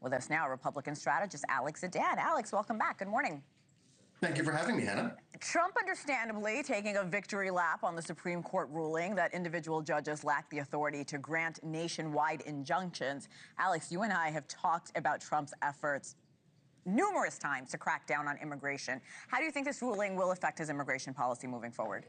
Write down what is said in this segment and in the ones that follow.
With us now, Republican strategist Alex Zdan. Alex, welcome back. Good morning. Thank you for having me, Hena. Trump understandably taking a victory lap on the Supreme Court ruling that individual judges lack the authority to grant nationwide injunctions. Alex, you and I have talked about Trump's efforts numerous times to crack down on immigration. How do you think this ruling will affect his immigration policy moving forward?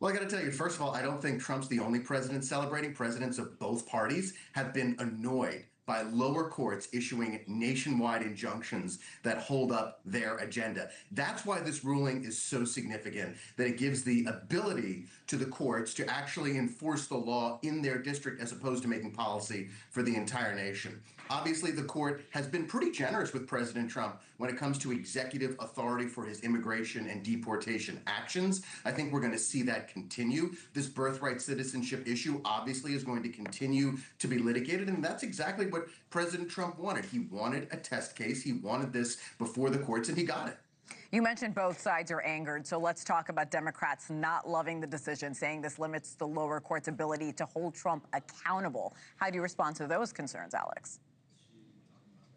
Well, I got to tell you, first of all, I don't think Trump's the only president celebrating. Presidents of both parties have been annoyed by lower courts issuing nationwide injunctions that hold up their agenda. That's why this ruling is so significant, that it gives the ability to the courts to actually enforce the law in their district as opposed to making policy for the entire nation. Obviously, the court has been pretty generous with President Trump when it comes to executive authority for his immigration and deportation actions. I think we're going to see that continue. This birthright citizenship issue obviously is going to continue to be litigated, and that's exactly what President Trump wanted. He wanted a test case. He wanted this before the courts, and he got it. You mentioned both sides are angered, so let's talk about Democrats not loving the decision, saying this limits the lower court's ability to hold Trump accountable. How do you respond to those concerns, Alex?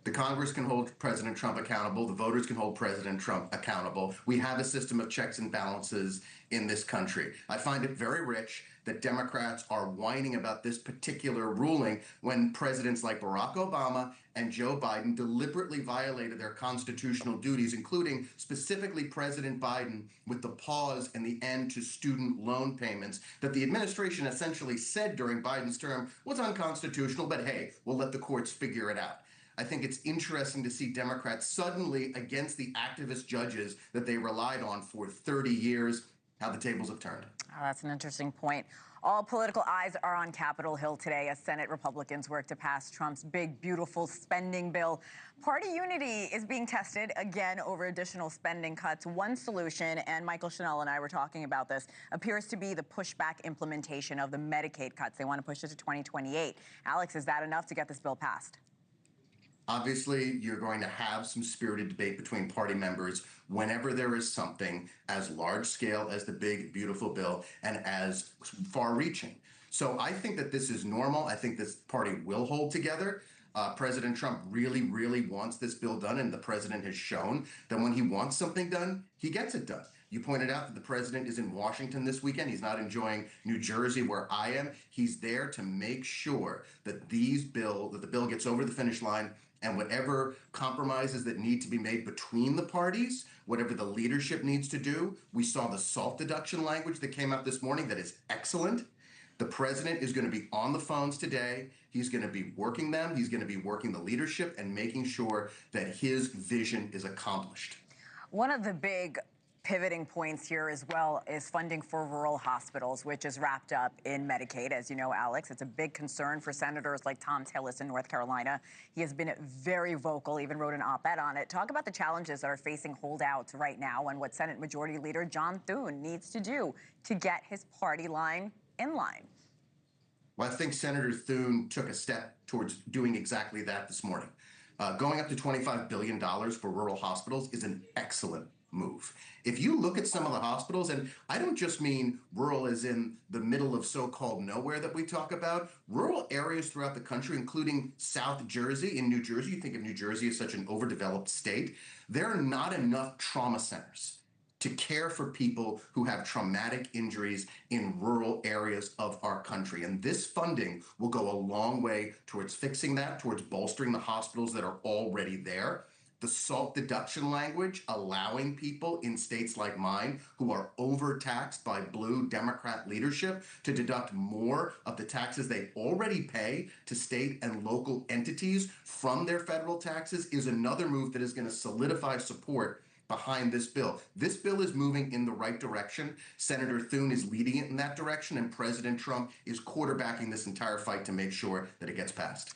The Congress can hold President Trump accountable. The voters can hold President Trump accountable. We have a system of checks and balances in this country. I find it very rich that Democrats are whining about this particular ruling when presidents like Barack Obama and Joe Biden deliberately violated their constitutional duties, including specifically President Biden with the pause and the end to student loan payments that the administration essentially said during Biden's term was unconstitutional, but hey, we'll let the courts figure it out. I think it's interesting to see Democrats suddenly against the activist judges that they relied on for 30 years, how the tables have turned. Oh, that's an interesting point. All political eyes are on Capitol Hill today as Senate Republicans work to pass Trump's big, beautiful spending bill. Party unity is being tested again over additional spending cuts. One solution, and Michael Chanel and I were talking about this, appears to be the pushback implementation of the Medicaid cuts. They want to push it to 2028. Alex, is that enough to get this bill passed? Obviously, you're going to have some spirited debate between party members whenever there is something as large scale as the big, beautiful bill and as far reaching. So I think that this is normal. I think this party will hold together. President Trump really, really wants this bill done, and the president has shown that when he wants something done, he gets it done. You pointed out that the president is in Washington this weekend. He's not enjoying New Jersey, where I am. He's there to make sure that the bill gets over the finish line, and whatever compromises that need to be made between the parties, whatever the leadership needs to do. We saw the SALT deduction language that came out this morning that is excellent. The president is going to be on the phones today. He's going to be working them. He's going to be working the leadership and making sure that his vision is accomplished. One of the big pivoting points here as well is funding for rural hospitals, which is wrapped up in Medicaid. As you know, Alex, it's a big concern for senators like Tom Tillis in North Carolina. He has been very vocal, even wrote an op-ed on it. Talk about the challenges that are facing holdouts right now and what Senate Majority Leader John Thune needs to do to get his party line in line. Well, I think Senator Thune took a step towards doing exactly that this morning. Going up to $25 billion for rural hospitals is an excellent move. If you look at some of the hospitals, and I don't just mean rural as in the middle of so-called nowhere that we talk about, rural areas throughout the country, including South Jersey. In New Jersey, you think of New Jersey as such an overdeveloped state. There are not enough trauma centers to care for people who have traumatic injuries in rural areas of our country. And this funding will go a long way towards fixing that, towards bolstering the hospitals that are already there. The SALT deduction language allowing people in states like mine who are overtaxed by blue Democrat leadership to deduct more of the taxes they already pay to state and local entities from their federal taxes is another move that is going to solidify support behind this bill. This bill is moving in the right direction. Senator Thune is leading it in that direction, and President Trump is quarterbacking this entire fight to make sure that it gets passed.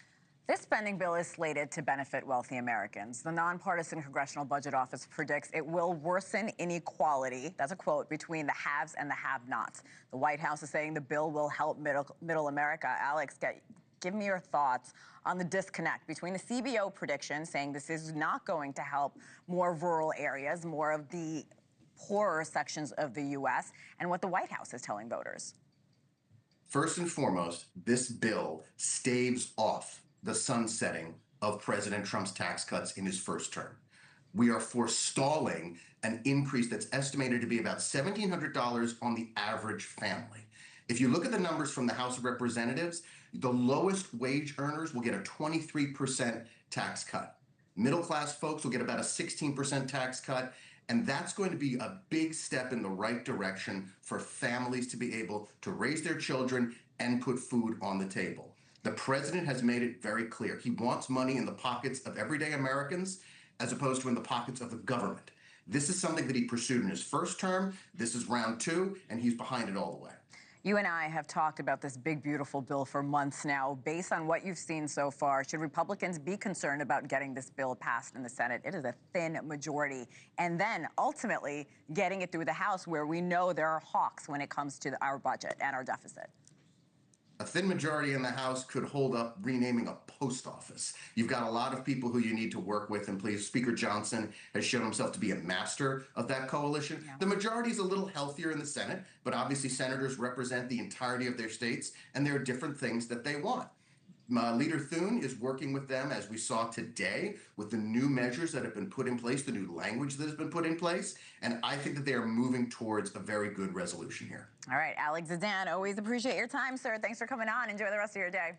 This spending bill is slated to benefit wealthy Americans. The nonpartisan Congressional Budget Office predicts it will worsen inequality, that's a quote, between the haves and the have-nots. The White House is saying the bill will help middle America. Alex, give me your thoughts on the disconnect between the CBO prediction, saying this is not going to help more rural areas, more of the poorer sections of the U.S., and what the White House is telling voters. First and foremost, this bill staves off the sunsetting of President Trump's tax cuts in his first term. We are forestalling an increase that's estimated to be about $1,700 on the average family. If you look at the numbers from the House of Representatives, the lowest wage earners will get a 23% tax cut. Middle-class folks will get about a 16% tax cut, and that's going to be a big step in the right direction for families to be able to raise their children and put food on the table. The president has made it very clear. He wants money in the pockets of everyday Americans as opposed to in the pockets of the government. This is something that he pursued in his first term. This is round two, and he's behind it all the way. You and I have talked about this big, beautiful bill for months now. Based on what you've seen so far, should Republicans be concerned about getting this bill passed in the Senate? It is a thin majority. And then ultimately getting it through the House, where we know there are hawks when it comes to our budget and our deficit. A thin majority in the House could hold up renaming a post office. You've got a lot of people who you need to work with, and please, Speaker Johnson has shown himself to be a master of that coalition. Yeah. The majority is a little healthier in the Senate, but obviously senators represent the entirety of their states, and there are different things that they want. Leader Thune is working with them, as we saw today, with the new measures that have been put in place, the new language that has been put in place, and I think that they are moving towards a very good resolution here. All right, Alex Zdan, always appreciate your time, sir. Thanks for coming on. Enjoy the rest of your day.